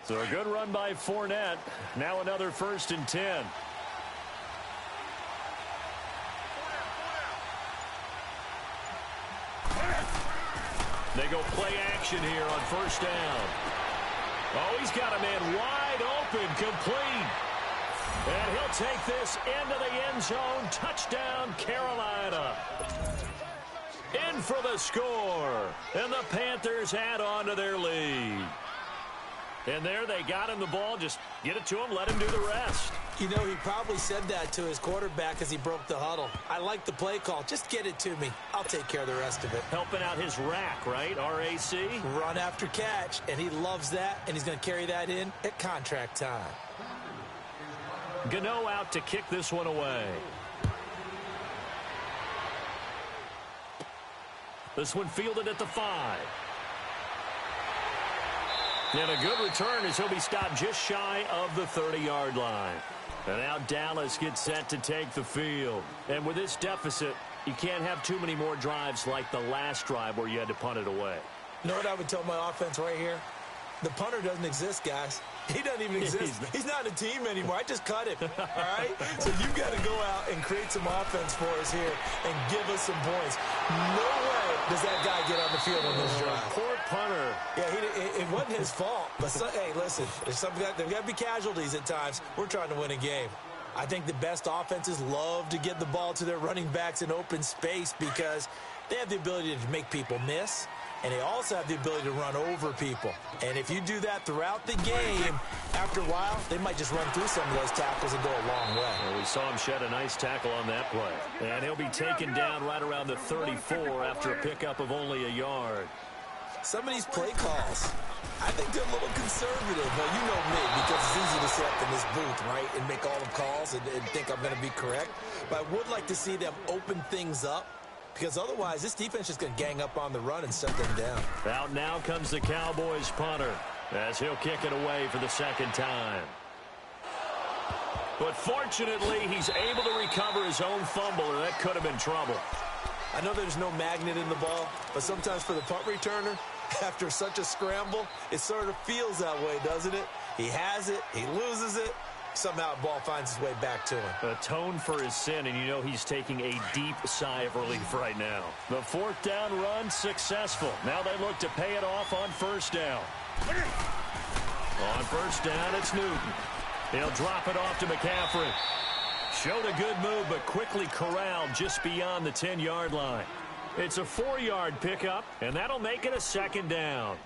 So a good run by Fournette. Now another 1st and 10. They go play action here on 1st down. Oh, he's got a man wide open, complete. And he'll take this into the end zone. Touchdown, Carolina. In for the score. And the Panthers add on to their lead. And there they got him the ball. Just get it to him, let him do the rest. You know, he probably said that to his quarterback as he broke the huddle. I like the play call. Just get it to me. I'll take care of the rest of it. Helping out his rack, right? R-A-C? Run after catch. And he loves that, and he's going to carry that in at contract time. Gano out to kick this one away. This one fielded at the 5. And a good return as he'll be stopped just shy of the 30-yard line. And now Dallas gets set to take the field. And with this deficit, you can't have too many more drives like the last drive where you had to punt it away. You know what I would tell my offense right here? The punter doesn't exist, guys. He doesn't even exist. He's not a team anymore. I just cut him, all right? So you've got to go out and create some offense for us here and give us some points. No way does that guy get on the field on this drive. Poor punter. Yeah, it wasn't his fault. But, hey, listen, there's got to be casualties at times. We're trying to win a game. I think the best offenses love to get the ball to their running backs in open space because they have the ability to make people miss. And they also have the ability to run over people. And if you do that throughout the game, after a while, they might just run through some of those tackles and go a long way. Well, we saw him shed a nice tackle on that play. And he'll be taken down right around the 34 after a pickup of only a yard. Some of these play calls, I think they're a little conservative. Well, you know me, because it's easy to sit up in this booth, right, and make all the calls and think I'm going to be correct. But I would like to see them open things up. Because otherwise, this defense is going to gang up on the run and shut them down. Out now comes the Cowboys punter as he'll kick it away for the 2nd time. But fortunately, he's able to recover his own fumble, or that could have been trouble. I know there's no magnet in the ball, but sometimes for the punt returner, after such a scramble, it sort of feels that way, doesn't it? He has it, he loses it. Somehow the ball finds its way back to him. Atone for his sin, and you know he's taking a deep sigh of relief right now. The 4th down run successful. Now they look to pay it off on 1st down. On 1st down, it's Newton. He'll drop it off to McCaffrey. Showed a good move, but quickly corralled just beyond the 10-yard line. It's a 4-yard pickup, and that'll make it a 2nd down.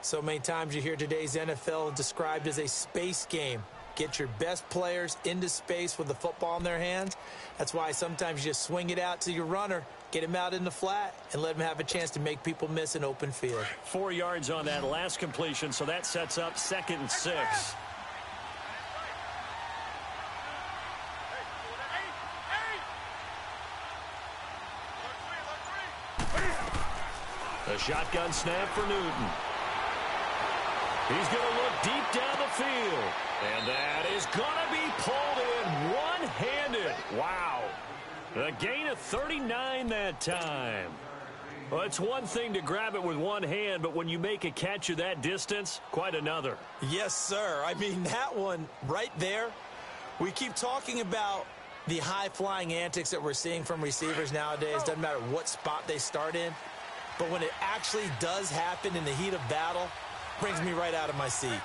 So many times you hear today's NFL described as a space game. Get your best players into space with the football in their hands. That's why sometimes you just swing it out to your runner, get him out in the flat, and let him have a chance to make people miss an open field. 4 yards on that last completion, so that sets up 2nd and 6. A shotgun snap for Newton. He's going to look deep down the field. And that is going to be pulled in one-handed. Wow. A gain of 39 that time. Well, it's one thing to grab it with one hand, but when you make a catch of that distance, quite another. Yes, sir. I mean, that one right there, we keep talking about the high-flying antics that we're seeing from receivers nowadays. Doesn't matter what spot they start in. But when it actually does happen in the heat of battle, brings me right out of my seat.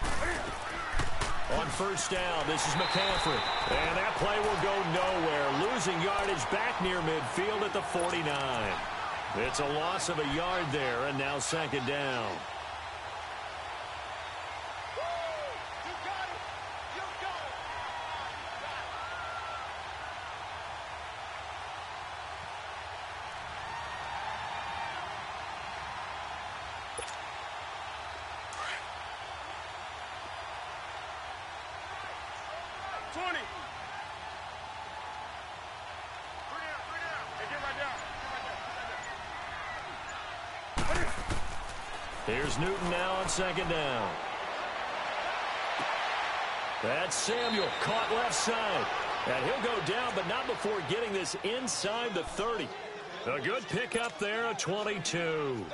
On 1st down, this is McCaffrey. And that play will go nowhere. Losing yardage back near midfield at the 49. It's a loss of a yard there, and now 2nd down. Here's Newton now on 2nd down. That's Samuel, caught left side. And he'll go down, but not before getting this inside the 30. A good pickup there, a 22.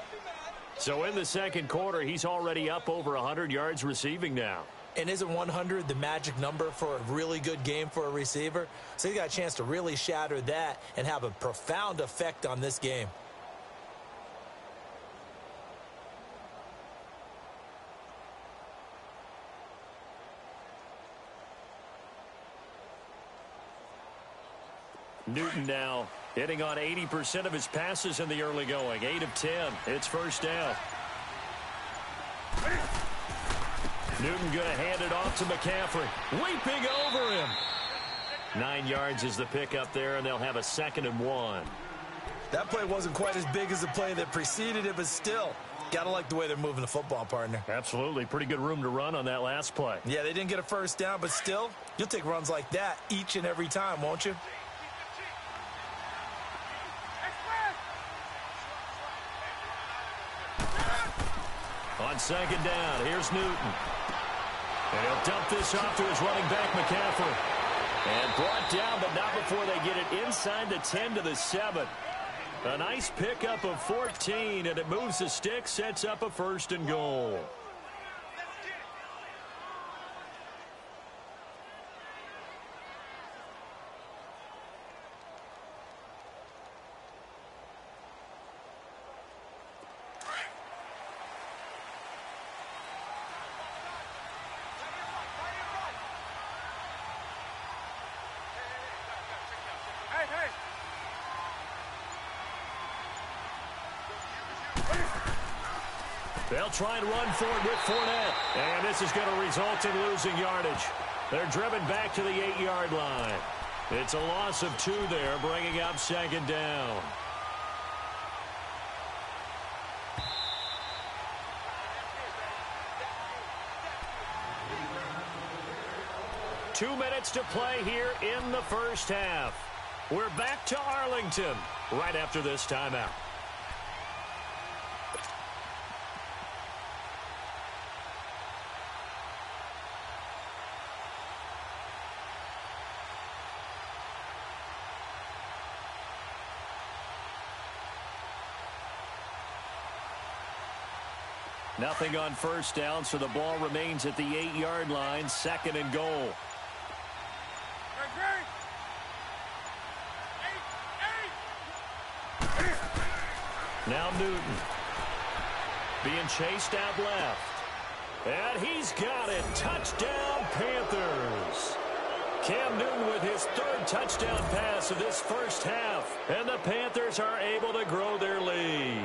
So in the 2nd quarter, he's already up over 100 yards receiving now. And isn't 100 the magic number for a really good game for a receiver? So he got a chance to really shatter that and have a profound effect on this game. Newton now hitting on 80% of his passes in the early going. 8 of 10. It's first down. Newton going to hand it off to McCaffrey. Leaping over him. 9 yards is the pickup there, and they'll have a 2nd and 1. That play wasn't quite as big as the play that preceded it, but still, got to like the way they're moving the football, partner. Absolutely. Pretty good room to run on that last play. Yeah, they didn't get a first down, but still, you'll take runs like that each and every time, won't you? On 2nd down, here's Newton. And he'll dump this off to his running back, McCaffrey. And brought down, but not before they get it inside the 10 to the 7. A nice pickup of 14, and it moves the stick, sets up a 1st and goal. They'll try and run for it with Fournette. And this is going to result in losing yardage. They're driven back to the 8-yard line. It's a loss of 2 there, bringing up 2nd down. Two minutes to play here in the first half. We're back to Arlington right after this timeout. Nothing on first down, so the ball remains at the 8-yard line, 2nd and goal. Now Newton being chased out left. And he's got it. Touchdown, Panthers. Cam Newton with his 3rd touchdown pass of this first half. And the Panthers are able to grow their lead.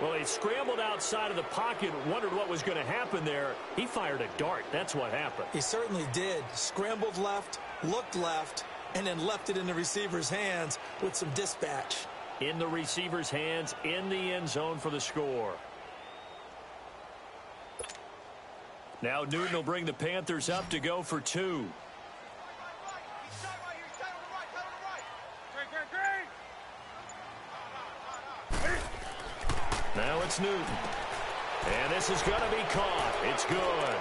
Well, he scrambled outside of the pocket, wondered what was going to happen there. He fired a dart. That's what happened. He certainly did. Scrambled left, looked left, and then left it in the receiver's hands with some dispatch. In the receiver's hands, in the end zone for the score. Now Newton will bring the Panthers up to go for 2. Now it's Newton. And this is going to be caught. It's good.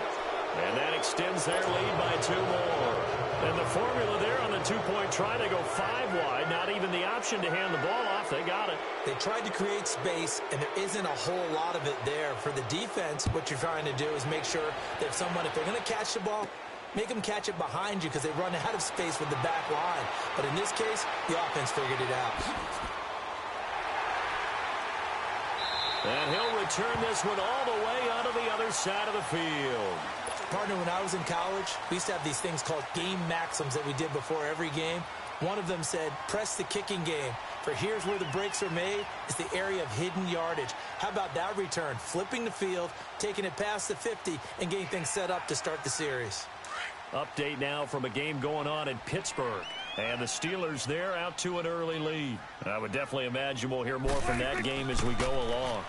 And that extends their lead by 2 more. And the formula there on the 2-point try to go 5 wide. Not even the option to hand the ball off. They got it. They tried to create space, and there isn't a whole lot of it there. For the defense, what you're trying to do is make sure that if they're going to catch the ball, make them catch it behind you because they run out of space with the back line. But in this case, the offense figured it out. And he'll return this one all the way onto the other side of the field. Partner, when I was in college, we used to have these things called game maxims that we did before every game. One of them said, press the kicking game. For here's where the breaks are made. It's the area of hidden yardage. How about that return? Flipping the field, taking it past the 50, and getting things set up to start the series. Update now from a game going on in Pittsburgh. And the Steelers there out to an early lead. I would definitely imagine we'll hear more from that game as we go along.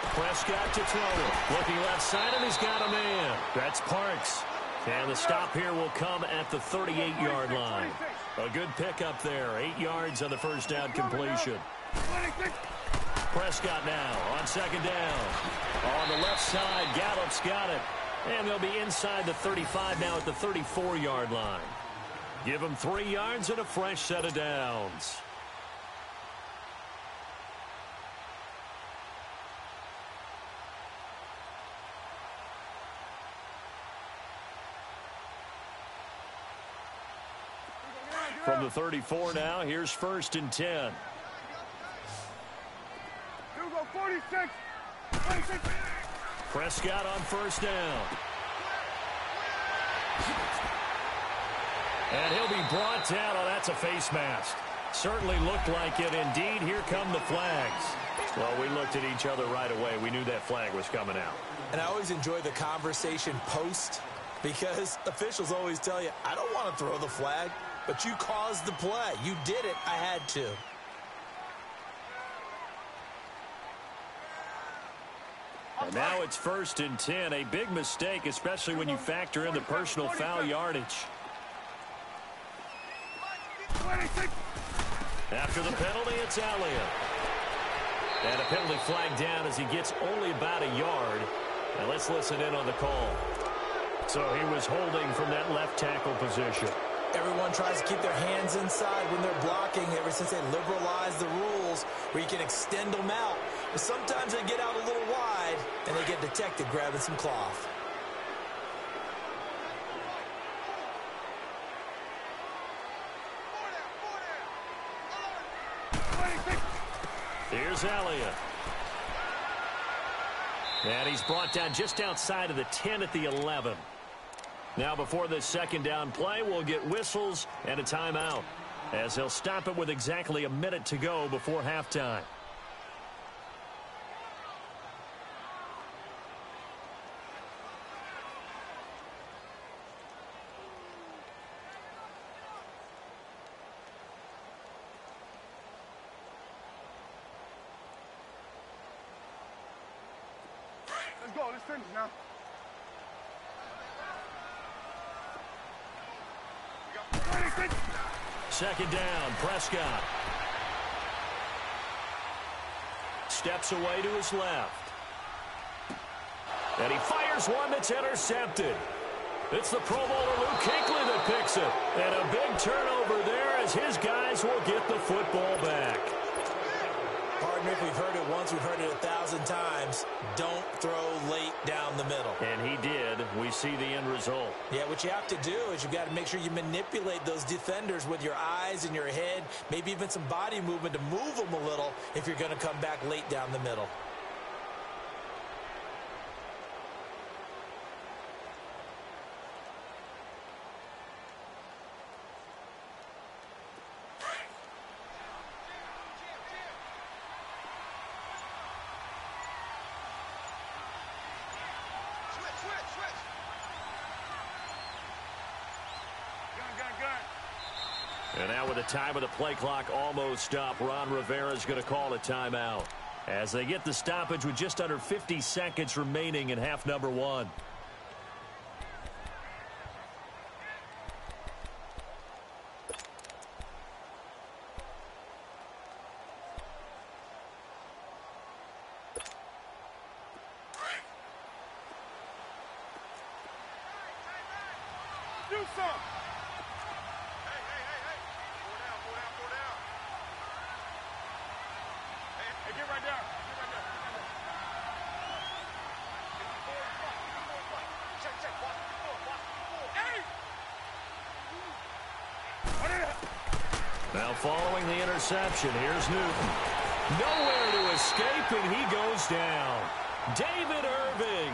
Prescott to throw it. Looking left side, and he's got a man. That's Parks. And the stop here will come at the 38-yard line. A good pickup there. 8 yards on the first down completion. Prescott now on 2nd down. On the left side, Gallup's got it. And they'll be inside the 35 now at the 34-yard line. Give them 3 yards and a fresh set of downs. From the 34 now, here's 1st and 10. Here we go, 46. 26. Prescott on 1st down. And he'll be brought down. Oh, that's a face mask. Certainly looked like it. Indeed, here come the flags. Well, we looked at each other right away. We knew that flag was coming out. And I always enjoy the conversation post because officials always tell you, I don't want to throw the flag, but you caused the play. You did it. I had to. And now it's 1st and 10. A big mistake, especially when you factor in the personal foul yardage. After the penalty, it's Elliott. And a penalty flag down as he gets only about a yard. Now let's listen in on the call. So he was holding from that left tackle position. Everyone tries to keep their hands inside when they're blocking ever since they liberalized the rules where you can extend them out. But sometimes they get out a little wide and they get detected grabbing some cloth. Here's Elliott. And he's brought down just outside of the 10 at the 11. Now before this 2nd down play, we'll get whistles and a timeout as they'll stop it with exactly a minute to go before halftime. Let's go. Let's finish now. 26. 2nd down, Prescott. Steps away to his left. And he fires one that's intercepted. It's the Pro Bowler Luke Kuechly that picks it. And a big turnover there as his guys will get the football back. Pardon me if we've heard it once, we've heard it 1,000 times. Don't throw late down the middle. And he did. We see the end result. Yeah, what you have to do is you've got to make sure you manipulate those defenders with your eyes and your head, maybe even some body movement to move them a little if you're going to come back late down the middle. And now with the time of the play clock almost up, Ron Rivera is going to call a timeout as they get the stoppage with just under 50 seconds remaining in half number 1. Do something. Get right down. Now following the interception, here's Newton. Nowhere to escape, and he goes down. David Irving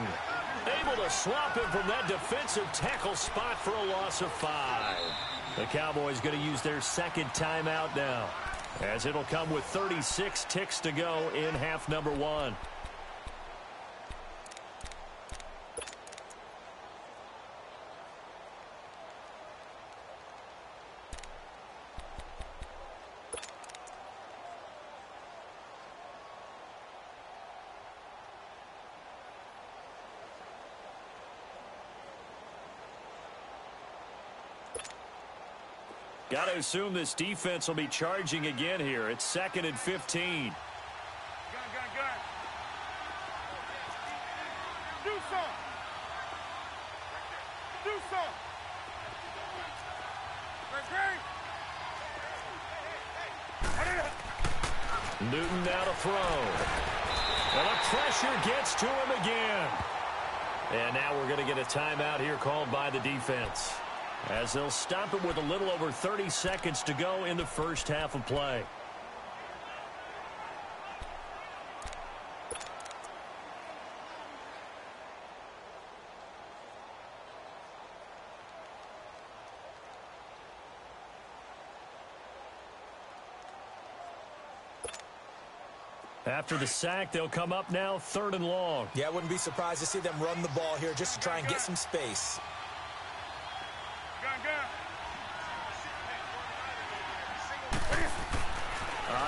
able to swap him from that defensive tackle spot for a loss of 5. The Cowboys going to use their 2nd timeout now, as it'll come with 36 ticks to go in half number 1. Got to assume this defense will be charging again here. It's 2nd and 15. Gun. Do something. Newton now to throw. And the pressure gets to him again. And now we're going to get a timeout here called by the defense. as they'll stop it with a little over 30 seconds to go in the first half of play. After the sack, they'll come up now 3rd and long. Yeah, I wouldn't be surprised to see them run the ball here just to try and get some space.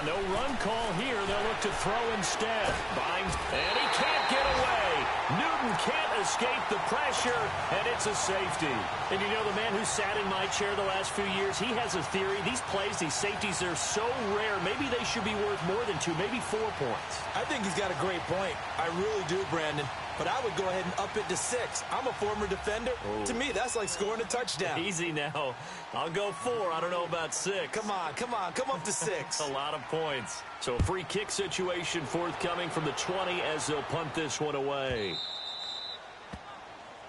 No run call here. They'll look to throw instead. Binds, and he can't get away. Newton can't escape the pressure, and it's a safety. And you know, the man who sat in my chair the last few years, he has a theory. These plays, these safeties, they're so rare. Maybe they should be worth more than 2, maybe 4 points. I think he's got a great point. I really do, Brandon. But I would go ahead and up it to 6. I'm a former defender. Oh. To me, that's like scoring a touchdown. Easy now. I'll go 4. I don't know about 6. Come on. Come up to 6. A lot of points. So a free kick situation forthcoming from the 20 as they'll punt this one away.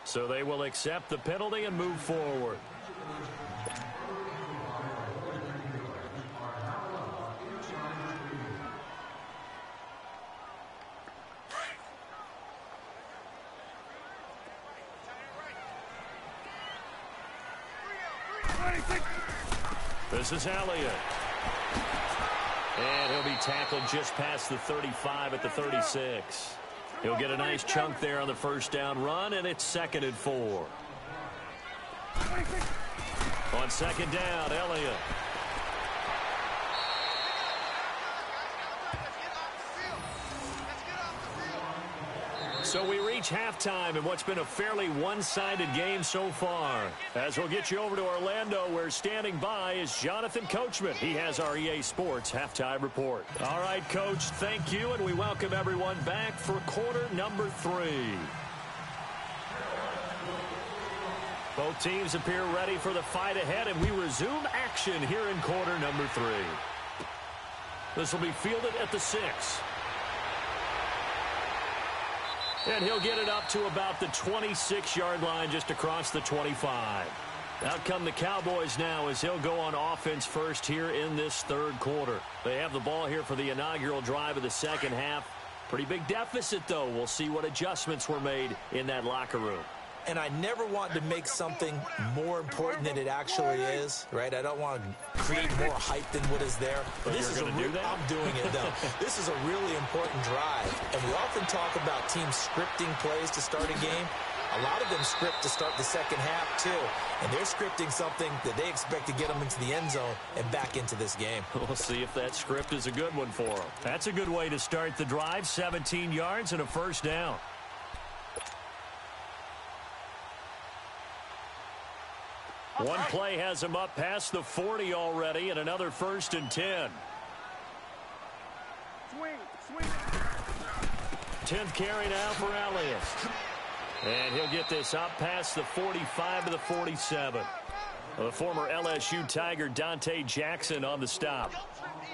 So they will accept the penalty and move forward. This is Elliott. And he'll be tackled just past the 35 at the 36. He'll get a nice chunk there on the first down run, and it's 2nd and 4. On 2nd down, Elliott. So we reach halftime in what's been a fairly one-sided game so far. As we'll get you over to Orlando, where standing by is Jonathan Coachman. He has our EA Sports halftime report. All right, Coach, thank you, and we welcome everyone back for quarter number 3. Both teams appear ready for the fight ahead, and we resume action here in quarter number 3. This will be fielded at the 6. And he'll get it up to about the 26-yard line, just across the 25. Out come the Cowboys now as he'll go on offense first here in this 3rd quarter. They have the ball here for the inaugural drive of the 2nd half. Pretty big deficit, though. We'll see what adjustments were made in that locker room. And I never want to make something more important than it actually is, right? I don't want to create more hype than what is there. But this is going to do that? I'm doing it, though. This is a really important drive. And we often talk about teams scripting plays to start a game. A lot of them script to start the 2nd half, too. And they're scripting something that they expect to get them into the end zone and back into this game. We'll see if that script is a good one for them. That's a good way to start the drive. 17 yards and a first down. One play has him up past the 40 already, and another 1st and 10. Swing. 10th carry now for Elliott. And he'll get this up past the 45 to the 47. The former LSU Tiger Dante Jackson on the stop.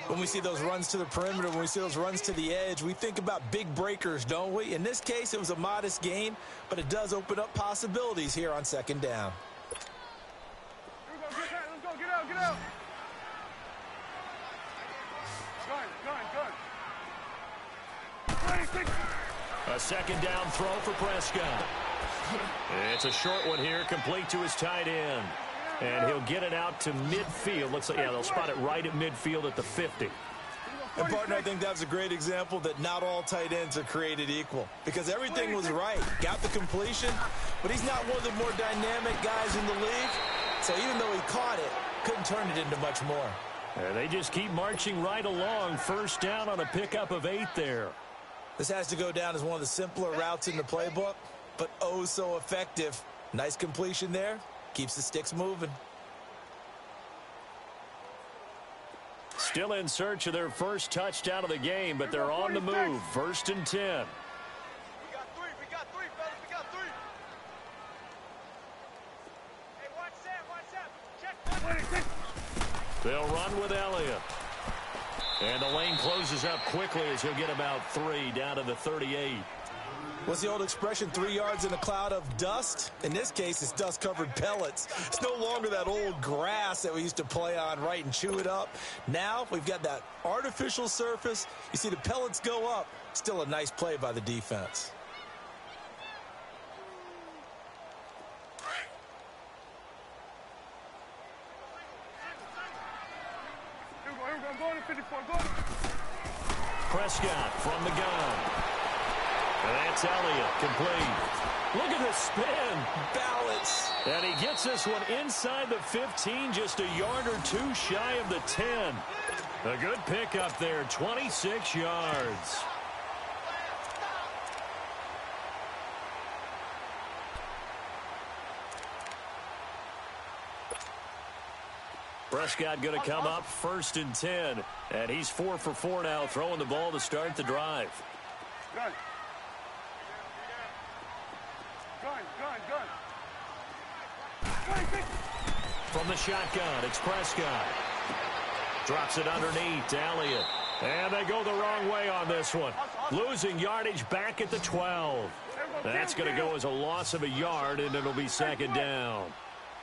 When we see those runs to the perimeter, when we see those runs to the edge, we think about big breakers, don't we? In this case, it was a modest gain, but it does open up possibilities here on 2nd down. Let's go, get out. Gun. A 2nd down throw for Prescott. It's a short one here, complete to his tight end. And he'll get it out to midfield. Looks like, yeah, they'll spot it right at midfield at the 50. And, partner, I think that was a great example that not all tight ends are created equal. Because everything was right. Got the completion, but he's not one of the more dynamic guys in the league. So even though he caught it, couldn't turn it into much more. And they just keep marching right along. First down on a pickup of 8 there. This has to go down as one of the simpler routes in the playbook, but oh so effective. Nice completion there. Keeps the sticks moving. Still in search of their first touchdown of the game, but they're on the move. 1st and 10. We got three, fellas. We got 3. Hey, watch that. Check. They'll run with Elliott. And the lane closes up quickly as he'll get about 3 down to the 38. What's the old expression, 3 yards in a cloud of dust? In this case, it's dust-covered pellets. It's no longer that old grass that we used to play on, right, and chew it up. Now we've got that artificial surface. You see the pellets go up. Still a nice play by the defense. I'm going to 54. Go. Prescott from the gun. And that's Elliott, complete. Look at the spin. Balance. And he gets this one inside the 15, just a yard or two shy of the 10. A good pickup there, 26 yards. Prescott going to come up 1st and 10. And he's 4 for 4 now, throwing the ball to start the drive. Gun. From the shotgun, it's Prescott. Drops it underneath to Elliott. And they go the wrong way on this one. Losing yardage back at the 12. That's going to go as a loss of a yard, and it'll be 2nd down.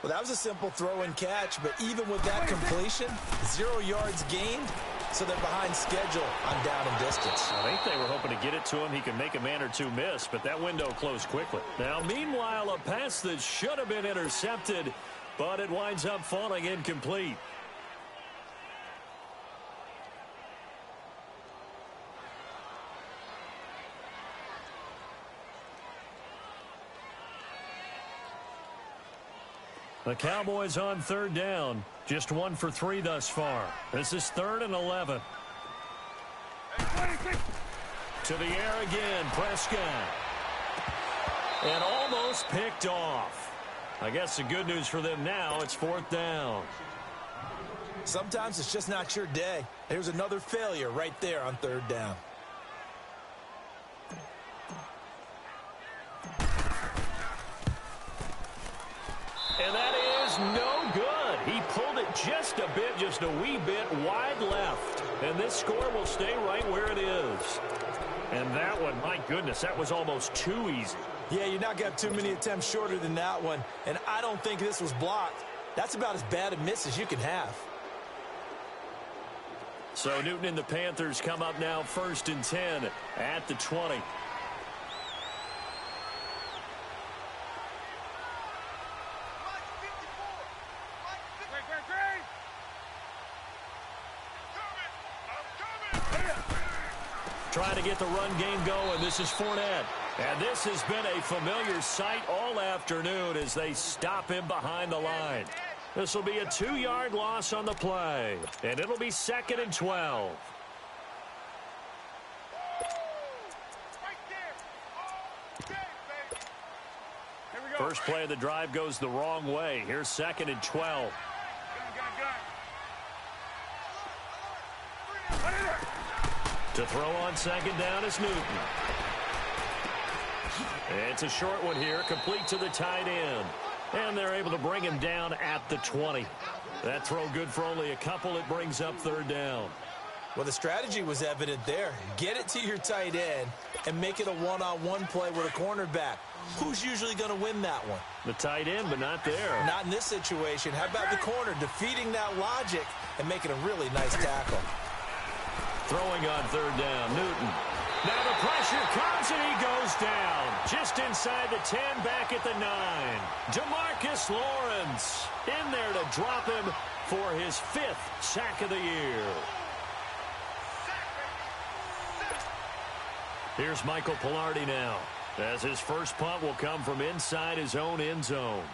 Well, that was a simple throw and catch, but even with that completion, 0 yards gained, so they're behind schedule on down and distance. I think they were hoping to get it to him. He could make a man or two miss, but that window closed quickly. Now, meanwhile, a pass that should have been intercepted, but it winds up falling incomplete. The Cowboys on 3rd down. Just 1 for 3 thus far. This is 3rd and 11. To the air again, Prescott. And almost picked off. I guess the good news for them now, it's 4th down. Sometimes it's just not your day. Here's another failure right there on 3rd down. And that is no good. He pulled it just a bit, just a wee bit wide left. And this score will stay right where it is. And that one, my goodness, that was almost too easy. Yeah, you're not going to have too many attempts shorter than that one. And I don't think this was blocked. That's about as bad a miss as you can have. So Newton and the Panthers come up now 1st and 10 at the 20. Trying to get the run game going. This is Fournette. And this has been a familiar sight all afternoon as they stop him behind the line. This will be a 2-yard loss on the play. And it'll be 2nd and 12. First play of the drive goes the wrong way. Here's 2nd and 12. To throw on 2nd down is Newton. It's a short one here, complete to the tight end. And they're able to bring him down at the 20. That throw good for only a couple. It brings up 3rd down. Well, the strategy was evident there. Get it to your tight end and make it a one-on-one play with a cornerback. Who's usually going to win that one? The tight end, but not there. Not in this situation. How about the corner defeating that logic and making a really nice tackle? Throwing on 3rd down, Newton. Now the pressure comes and he goes down. Just inside the 10, back at the 9. DeMarcus Lawrence in there to drop him for his 5th sack of the year. Here's Michael Pilardi now, as his first punt will come from inside his own end zone.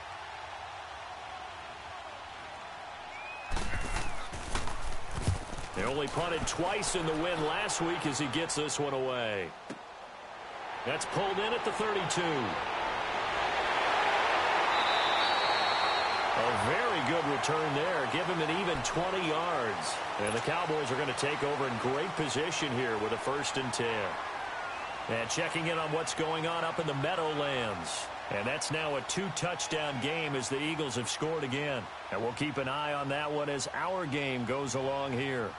They only punted twice in the win last week as he gets this one away. That's pulled in at the 32. A very good return there. Give him an even 20 yards. And the Cowboys are going to take over in great position here with a 1st and 10. And checking in on what's going on up in the Meadowlands. And that's now a 2-touchdown game as the Eagles have scored again. And we'll keep an eye on that one as our game goes along here.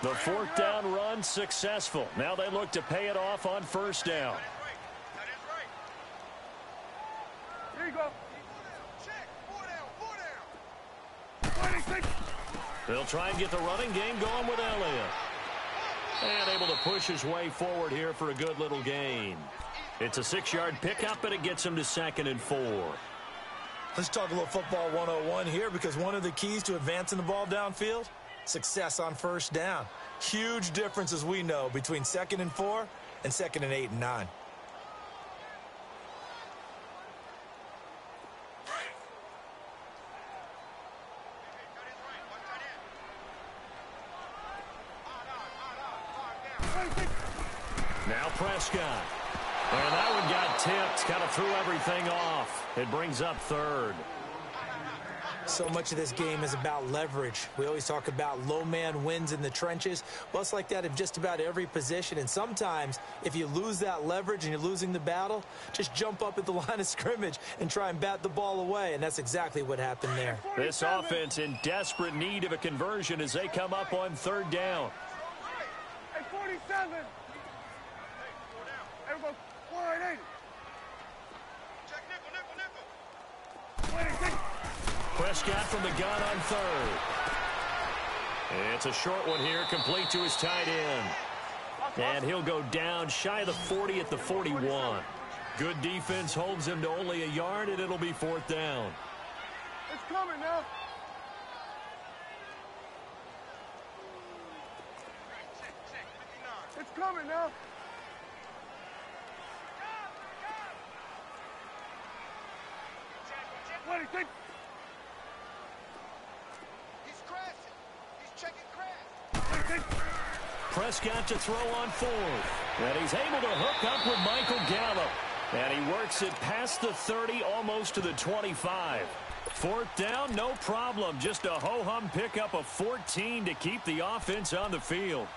The fourth down run successful. Now they look to pay it off on first down. Here you go. Check. 4 down. 26. They'll try and get the running game going with Elliott. And able to push his way forward here for a good little gain. It's a 6-yard pickup, and it gets him to 2nd and 4. Let's talk a little football 101 here, because one of the keys to advancing the ball downfield, success on first down. Huge difference, as we know, between 2nd and 4 and 2nd and 8 and 9. Now Prescott. And that one got tipped. Kind of threw everything off. It brings up 3rd. So much of this game is about leverage. We always talk about low man wins in the trenches. Well, it's like that in just about every position. And sometimes, if you lose that leverage and you're losing the battle, just jump up at the line of scrimmage and try and bat the ball away. And that's exactly what happened there. This offense in desperate need of a conversion as they come up on 3rd down. Hey, 47. Everybody, 480. Check nickel. 26. Prescott from the gun on 3rd. It's a short one here, complete to his tight end. And he'll go down shy of the 40 at the 41. Good defense holds him to only a yard, and it'll be 4th down. It's coming now. It's coming now. What do you think? He's crashing. He's checking crash. Prescott to throw on 4th. And he's able to hook up with Michael Gallup. And he works it past the 30, almost to the 25. 4th down, no problem. Just a ho-hum pickup of 14 to keep the offense on the field.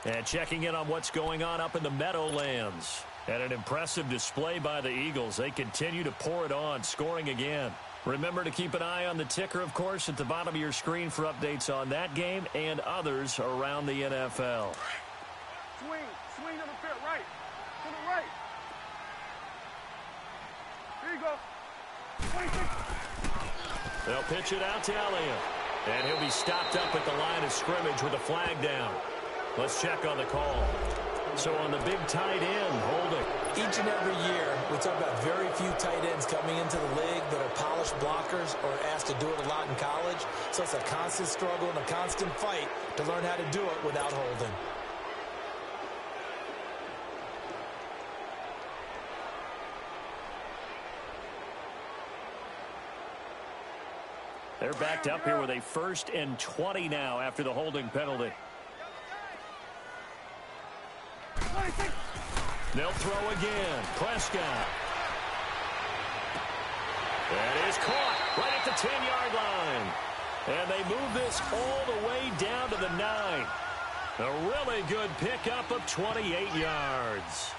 And checking in on what's going on up in the Meadowlands. And an impressive display by the Eagles. They continue to pour it on, scoring again. Remember to keep an eye on the ticker, of course, at the bottom of your screen for updates on that game and others around the NFL. Swing to the field, right. To the right. Here you go. 26. They'll pitch it out to Elliott. And he'll be stopped up at the line of scrimmage with a flag down. Let's check on the call. So on the big tight end, holding. Each and every year, we talk about very few tight ends coming into the league that are polished blockers or asked to do it a lot in college. So it's a constant struggle and a constant fight to learn how to do it without holding. They're backed up here with a 1st and 20 now after the holding penalty. They'll throw again. Prescott. That is caught right at the 10-yard line. And they move this all the way down to the 9. A really good pickup of 28 yards.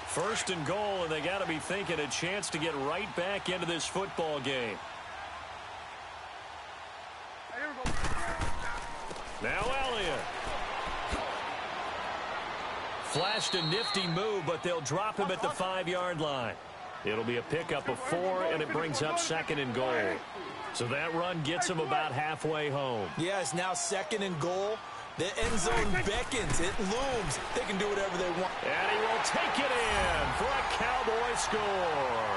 First and goal, and they got to be thinking a chance to get right back into this football game. Now Elliott. Flashed a nifty move, but they'll drop him at the 5-yard line. It'll be a pickup of 4, and it brings up 2nd and goal. So that run gets him about halfway home. Yeah, it's now 2nd and goal. The end zone beckons. It looms. They can do whatever they want. And he will take it in for a Cowboy score.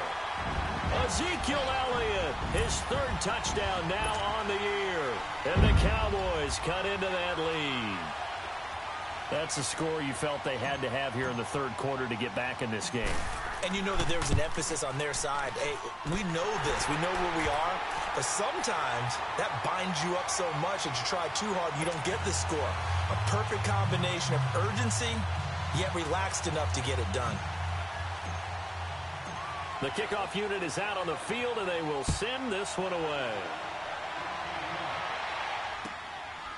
Ezekiel Elliott, his 3rd touchdown now on the year. And the Cowboys cut into that lead. That's a score you felt they had to have here in the 3rd quarter to get back in this game. And you know that there was an emphasis on their side. Hey, we know this. We know where we are. But sometimes that binds you up so much that you try too hard, you don't get the score. A perfect combination of urgency, yet relaxed enough to get it done. The kickoff unit is out on the field, and they will send this one away.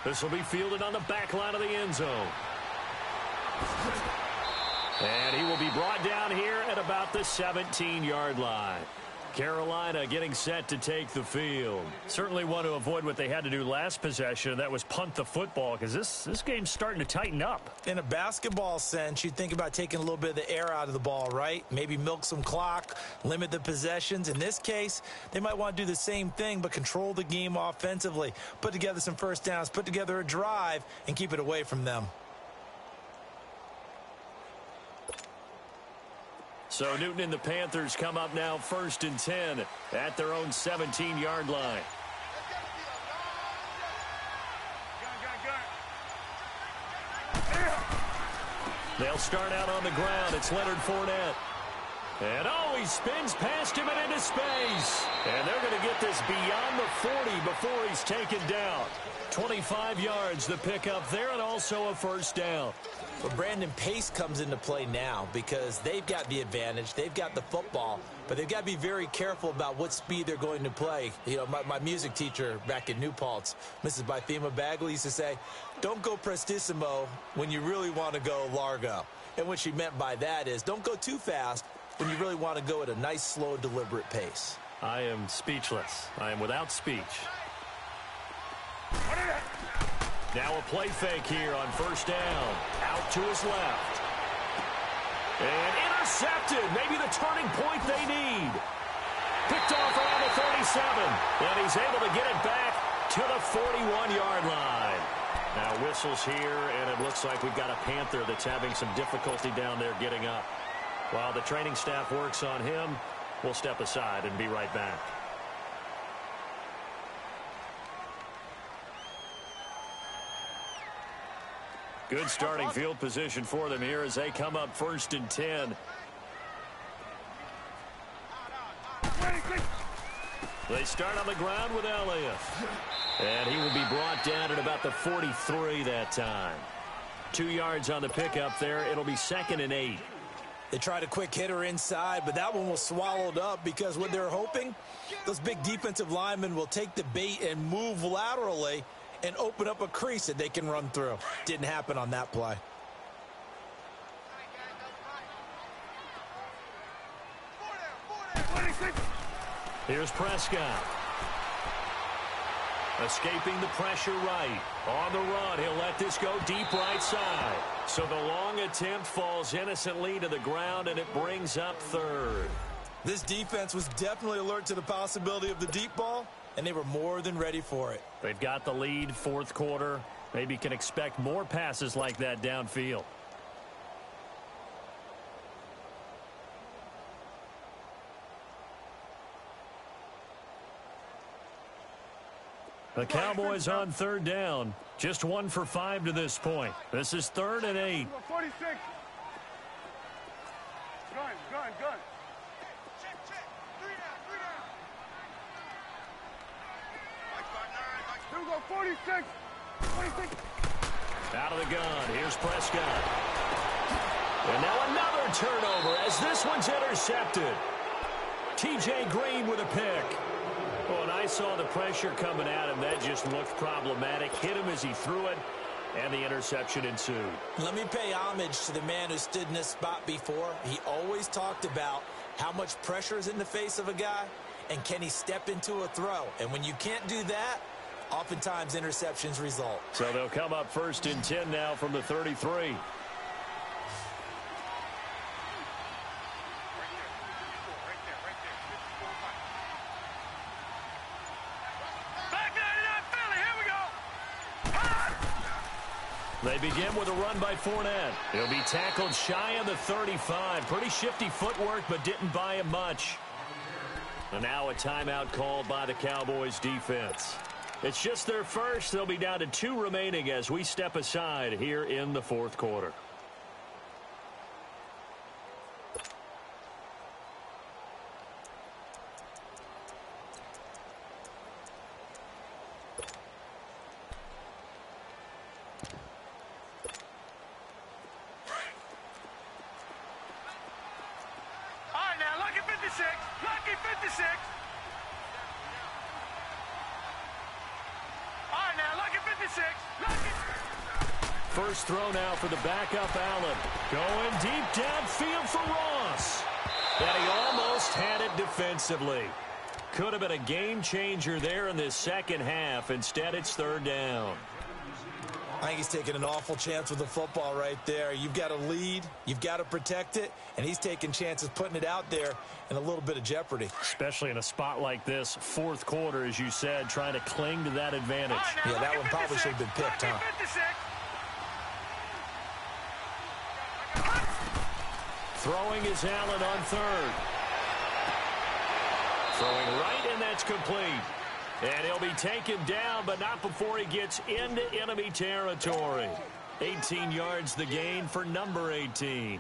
This will be fielded on the back line of the end zone. And he will be brought down here at about the 17-yard line. Carolina getting set to take the field. Certainly want to avoid what they had to do last possession. That was punt the football, because this game's starting to tighten up. In a basketball sense, you think about taking a little bit of the air out of the ball, right? Maybe milk some clock, limit the possessions. In this case, they might want to do the same thing, but control the game offensively. Put together some first downs, put together a drive, and keep it away from them. So Newton and the Panthers come up now 1st and 10 at their own 17-yard line. They'll start out on the ground. It's Leonard Fournette. And he spins past him and into space. And they're going to get this beyond the 40 before he's taken down. 25 yards the pickup there, and also a first down. But Brandon, pace comes into play now because they've got the advantage. They've got the football, but they've got to be very careful about what speed they're going to play. You know, my music teacher back in New Paltz, Mrs. Bythema Bagley, used to say, don't go prestissimo when you really want to go largo. And what she meant by that is don't go too fast when you really want to go at a nice, slow, deliberate pace. I am speechless. I am without speech. Now a play fake here on first down. Out to his left. And intercepted. Maybe the turning point they need. Picked off around the 37. And he's able to get it back to the 41-yard line. Now whistles here, and it looks like we've got a Panther that's having some difficulty down there getting up. While the training staff works on him, we'll step aside and be right back. Good starting field position for them here as they come up 1st and 10. They start on the ground with Elliott. And he will be brought down at about the 43 that time. 2 yards on the pickup there. It'll be 2nd and 8. They tried a quick hitter inside, but that one was swallowed up because what they're hoping, those big defensive linemen will take the bait and move laterally and open up a crease that they can run through. Didn't happen on that play. Here's Prescott. Escaping the pressure right. On the run, he'll let this go deep right side. So the long attempt falls innocently to the ground, and it brings up 3rd. This defense was definitely alert to the possibility of the deep ball, and they were more than ready for it. They've got the lead, 4th quarter. Maybe can expect more passes like that downfield. The Cowboys on 3rd down. Just 1 for 5 to this point. This is 3rd and 8. 46. Gun. Check. 3 down. Here we go, 46. Out of the gun. Here's Prescott. And now another turnover as this one's intercepted. T.J. Green with a pick. Oh, and I saw the pressure coming at him. That just looked problematic. Hit him as he threw it, and the interception ensued. Let me pay homage to the man who stood in this spot before. He always talked about how much pressure is in the face of a guy, and can he step into a throw. And when you can't do that, oftentimes interceptions result. So they'll come up 1st and 10 now from the 33. They begin with a run by Fournette. He'll be tackled shy of the 35. Pretty shifty footwork, but didn't buy him much. And now a timeout called by the Cowboys defense. It's just their first. They'll be down to 2 remaining as we step aside here in the 4th quarter. Lucky 56. All right, now, lucky 56. first throw now for the backup Allen. Going deep downfield for Ross. And he almost had it defensively. Could have been a game changer there in this second half. Instead, it's third down. I think he's taking an awful chance with the football right there. You've got to lead, you've got to protect it, and he's taking chances putting it out there in a little bit of jeopardy. Especially in a spot like this, fourth quarter, as you said, trying to cling to that advantage. Yeah, that one probably should have been picked, huh? Throwing is Allen on third. Throwing right, and that's complete. And he'll be taken down, but not before he gets into enemy territory. 18 yards the gain for number 18.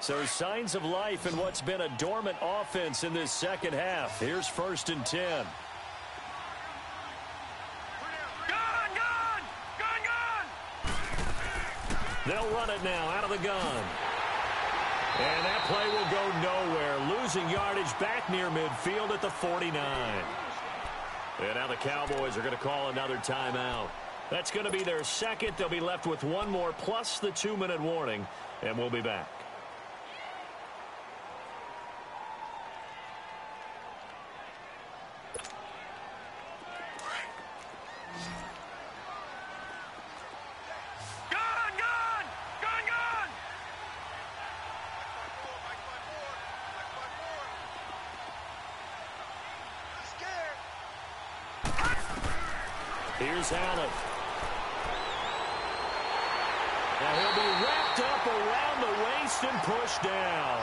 So signs of life in what's been a dormant offense in this second half. Here's 1st and 10. They'll run it now out of the gun. And that play will go nowhere. Losing yardage back near midfield at the 49. And now the Cowboys are going to call another timeout. That's going to be their second. They'll be left with one more plus the 2-minute warning. And we'll be back. Here's Allen. Now he'll be wrapped up around the waist and pushed down.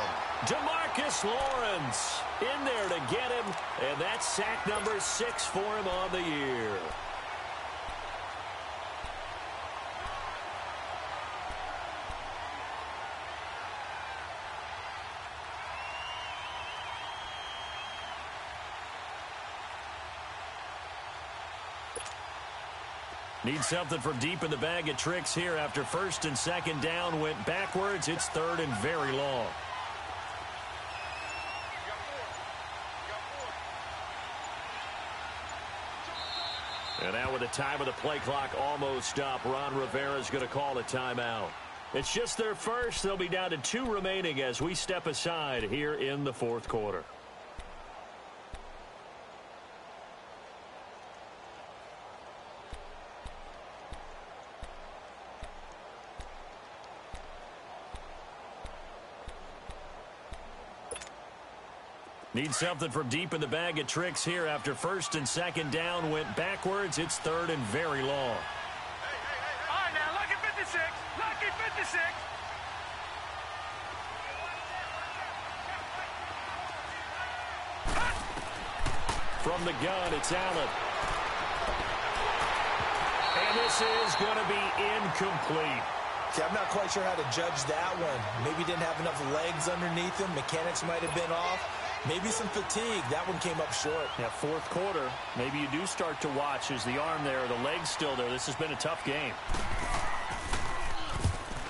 DeMarcus Lawrence in there to get him, and that's sack number 6 for him on the year. Need something from deep in the bag of tricks here after 1st and 2nd down went backwards. It's 3rd and very long. And now with the time of the play clock almost up, Ron Rivera's going to call a timeout. It's just their first. They'll be down to 2 remaining as we step aside here in the 4th quarter. Need something from deep in the bag of tricks here after 1st and 2nd down went backwards. It's 3rd and very long. All right, now, lucky 56. Lucky 56. From the gun, it's Allen. And this is going to be incomplete. See, I'm not quite sure how to judge that one. Maybe didn't have enough legs underneath him. Mechanics might have been off. Maybe some fatigue. That one came up short. Yeah, 4th quarter. Maybe you do start to watch. Is the arm there, the leg's still there? This has been a tough game.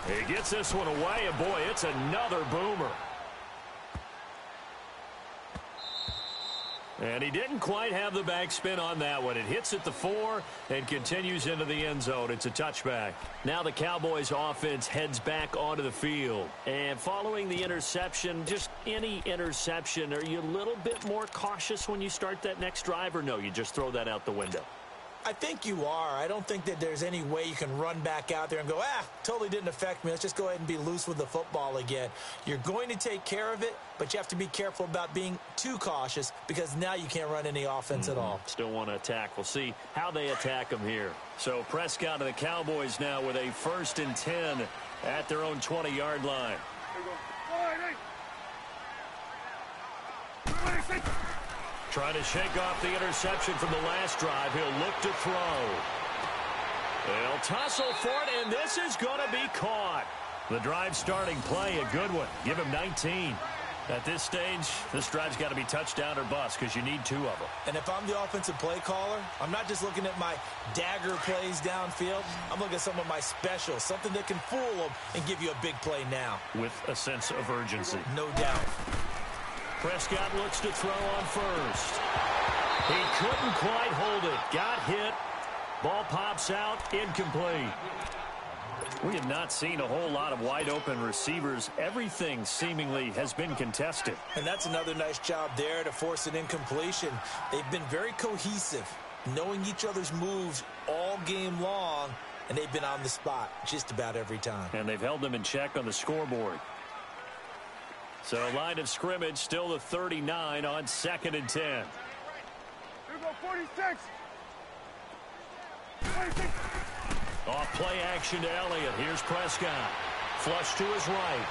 He gets this one away, and boy, it's another boomer. And he didn't quite have the backspin on that one. It hits at the 4 and continues into the end zone. It's a touchback. Now the Cowboys offense heads back onto the field. And following the interception, just any interception, are you a little bit more cautious when you start that next drive, or no, you just throw that out the window? I think you are. I don't think that there's any way you can run back out there and go, totally didn't affect me. Let's just go ahead and be loose with the football again. You're going to take care of it, but you have to be careful about being too cautious because now you can't run any offense at all. Still want to attack. We'll see how they attack them here. So Prescott and the Cowboys now with a 1st and 10 at their own 20-yard line. Trying to shake off the interception from the last drive. He'll look to throw. They'll tussle for it, and this is going to be caught. The drive starting play, a good one. Give him 19. At this stage, this drive's got to be touchdown or bust because you need 2 of them. And if I'm the offensive play caller, I'm not just looking at my dagger plays downfield. I'm looking at some of my specials, something that can fool them and give you a big play now. With a sense of urgency. No doubt. Prescott looks to throw on first. He couldn't quite hold it. Got hit. Ball pops out. Incomplete. We have not seen a whole lot of wide-open receivers. Everything seemingly has been contested. And that's another nice job there to force an incompletion. They've been very cohesive, knowing each other's moves all game long, and they've been on the spot just about every time. And they've held them in check on the scoreboard. So line of scrimmage still the 39 on 2nd and 10. Here we go, 46. 46. Off play action to Elliott. Here's Prescott. Flush to his right.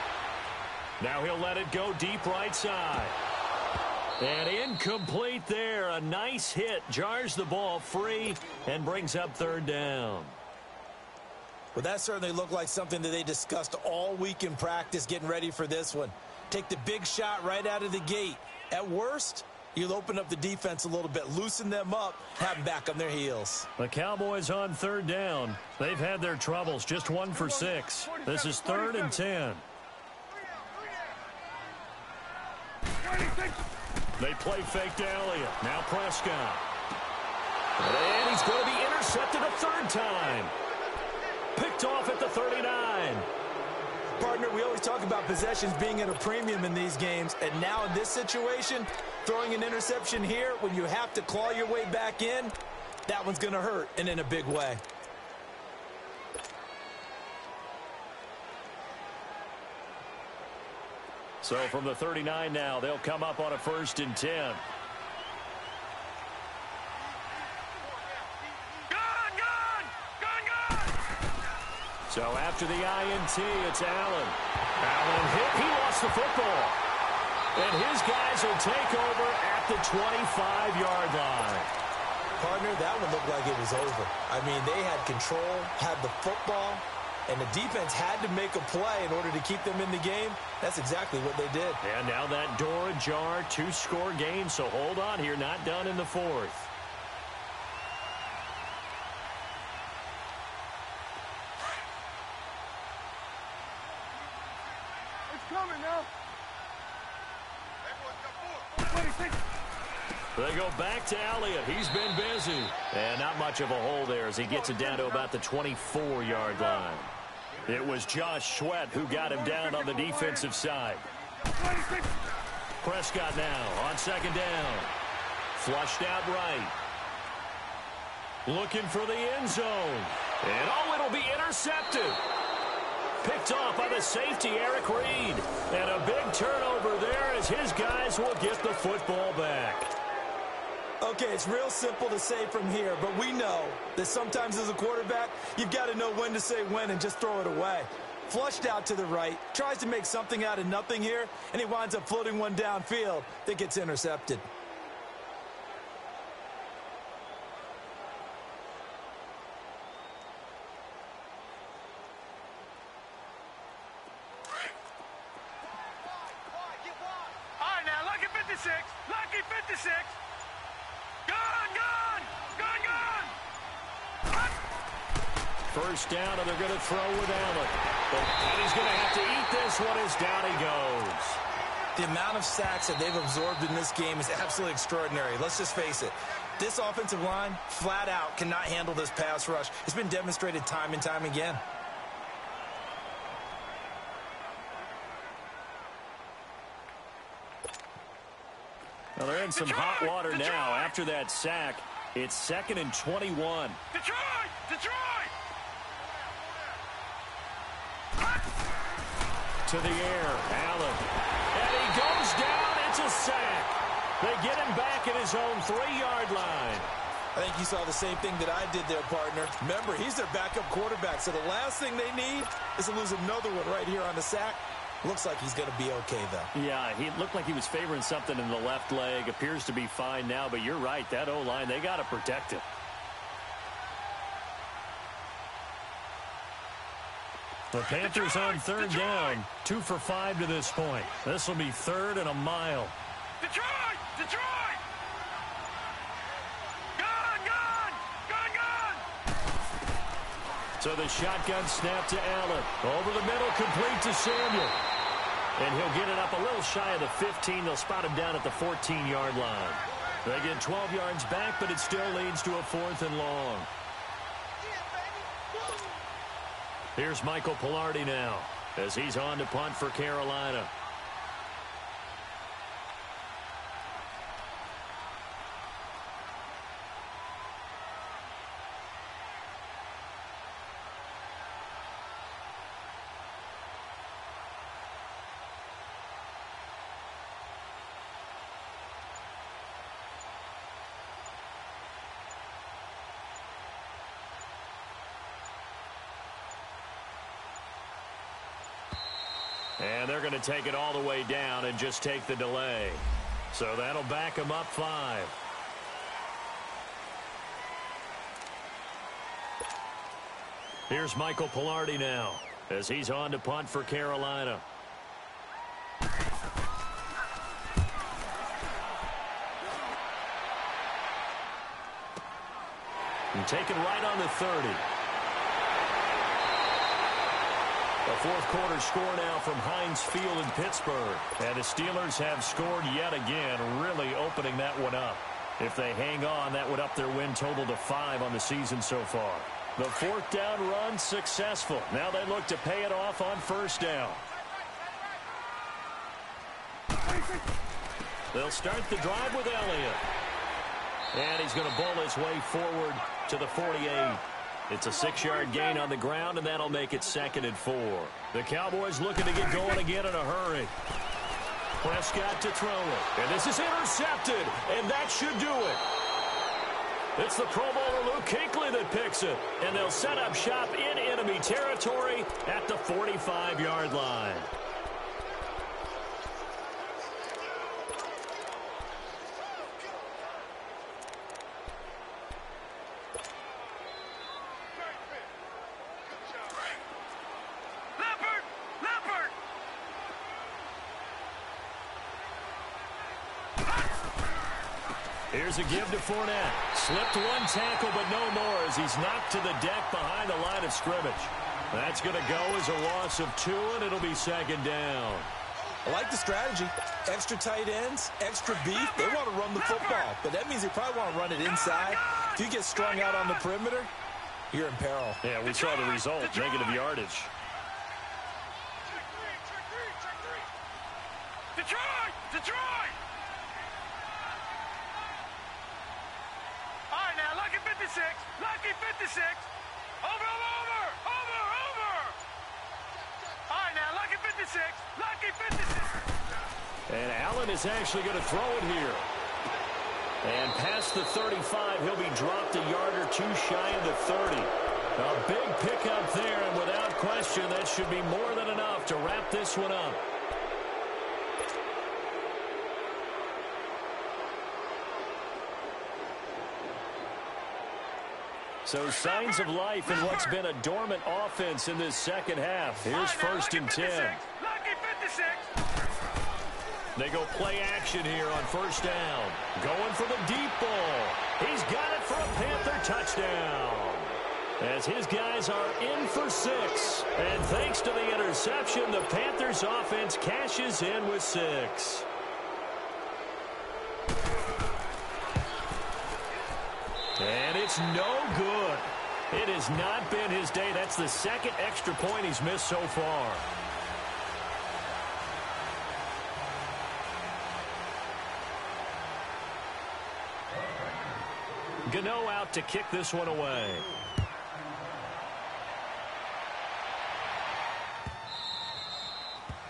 Now he'll let it go deep right side. And incomplete there. A nice hit. Jars the ball free and brings up 3rd down. Well, that certainly looked like something that they discussed all week in practice getting ready for this one. Take the big shot right out of the gate. At worst, you'll open up the defense a little bit, loosen them up, have them back on their heels. The Cowboys on 3rd down. They've had their troubles, just 1 for 6. This is 3rd and 10. They play fake to Elliott. Now Prescott. And he's going to be intercepted a 3rd time. Picked off at the 39. Partner, we always talk about possessions being at a premium in these games, and now in this situation, throwing an interception here when you have to claw your way back in, that one's going to hurt, and in a big way. So from the 39 now, they'll come up on a 1st and 10. So after the INT, it's Allen. Allen hit. He lost the football. And his guys will take over at the 25-yard line. Partner, that one looked like it was over. I mean, they had control, had the football, and the defense had to make a play in order to keep them in the game. That's exactly what they did. And now that door ajar, 2-score game. So hold on here, not done in the 4th. Coming now. They go back to Elliott. He's been busy. And not much of a hole there as he gets it down to about the 24-yard line. It was Josh Sweat who got him down on the defensive side. Prescott now on 2nd down. Flushed out right. Looking for the end zone. And it'll be intercepted. Picked off by the safety, Eric Reed. And a big turnover there as his guys will get the football back. Okay, it's real simple to say from here, but we know that sometimes as a quarterback, you've got to know when to say when and just throw it away. Flushed out to the right, tries to make something out of nothing here, and he winds up floating one downfield that gets intercepted. Lucky 56. Gone. 1st down, and they're going to throw with Allen. And he's going to have to eat this one as down he goes. The amount of sacks that they've absorbed in this game is absolutely extraordinary. Let's just face it. This offensive line, flat out, cannot handle this pass rush. It's been demonstrated time and time again. Well, they're in some hot water now. After that sack, it's 2nd and 21. Detroit! To the air, Allen. And he goes down. It's a sack. They get him back at his own 3-yard line. I think you saw the same thing that I did there, partner. Remember, he's their backup quarterback, so the last thing they need is to lose another one right here on the sack. Looks like he's going to be okay, though. Yeah, he looked like he was favoring something in the left leg. Appears to be fine now, but you're right. That O-line, they got to protect him. The Panthers on third down, 2 for 5 to this point. This will be 3rd and a mile. Detroit! Detroit! Gone! Gone! Gone! Gone! So the shotgun snap to Allen. Over the middle, complete to Samuel. And he'll get it up a little shy of the 15. They'll spot him down at the 14-yard line. They get 12 yards back, but it still leads to a 4th and long. Here's Michael Pilardi now as he's on to punt for Carolina. And they're going to take it all the way down and just take the delay. So that'll back them up 5. Here's Michael Pilardi now as he's on to punt for Carolina. And taken right on the 30. A fourth-quarter score now from Heinz Field in Pittsburgh. And the Steelers have scored yet again, really opening that one up. If they hang on, that would up their win total to 5 on the season so far. The 4th down run successful. Now they look to pay it off on 1st down. They'll start the drive with Elliott. And he's going to bowl his way forward to the 48. It's a 6-yard gain on the ground, and that'll make it 2nd and 4. The Cowboys looking to get going again in a hurry. Prescott to throw it. And this is intercepted, and that should do it. It's the Pro Bowler Luke Kuechly that picks it. And they'll set up shop in enemy territory at the 45-yard line. Here's a give to Fournette. Slipped one tackle, but no more as he's knocked to the deck behind the line of scrimmage. That's going to go as a loss of 2, and it'll be 2nd down. I like the strategy. Extra tight ends, extra beef. They want to run the football, but that means they probably want to run it inside. If you get strung out on the perimeter, you're in peril. Yeah, we saw the result, negative yardage. Detroit! Detroit! All right, now, lucky 56. Lucky 56. Over. All right, now, lucky 56. Lucky 56. And Allen is actually going to throw it here. And past the 35, he'll be dropped a yard or 2 shy of the 30. A big pickup there, and without question, that should be more than enough to wrap this one up. So signs of life in what's been a dormant offense in this second half. Here's 1st and 10. Lucky 56. They go play action here on 1st down. Going for the deep ball. He's got it for a Panther touchdown. As his guys are in for 6. And thanks to the interception, the Panthers offense cashes in with 6. And it's no good. It has not been his day. That's the 2nd extra point he's missed so far. Gano out to kick this one away.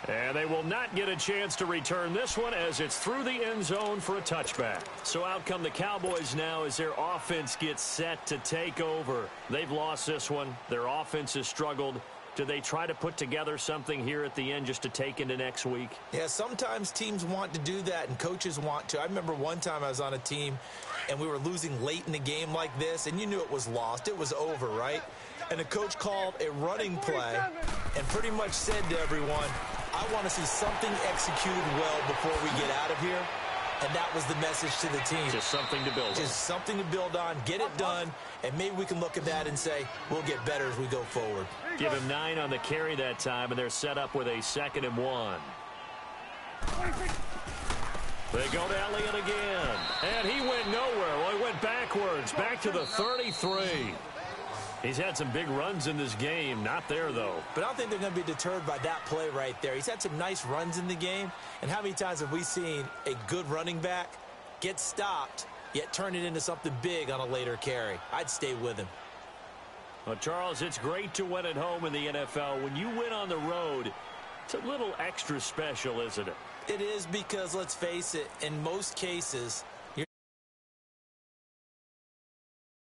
And they will not get a chance to return this one as it's through the end zone for a touchback. So out come the Cowboys now as their offense gets set to take over. They've lost this one. Their offense has struggled. Do they try to put together something here at the end just to take into next week? Yeah, sometimes teams want to do that and coaches want to. I remember one time I was on a team and we were losing late in the game like this, and you knew it was lost. It was over, right? and the coach called a running play and pretty much said to everyone, I want to see something executed well before we get out of here. And that was the message to the team. Just something to build on. Just something to build on, get it done, and maybe we can look at that and say, we'll get better as we go forward. Give him 9 on the carry that time, and they're set up with a 2nd and 1. They go to Elliott again. And he went nowhere. Well, he went backwards, back to the 33. He's had some big runs in this game. Not there, though. But I don't think they're going to be deterred by that play right there. He's had some nice runs in the game. And how many times have we seen a good running back get stopped, yet turn it into something big on a later carry? I'd stay with him. Well, Charles, it's great to win at home in the NFL. When you win on the road, it's a little extra special, isn't it? It is because, let's face it, in most cases,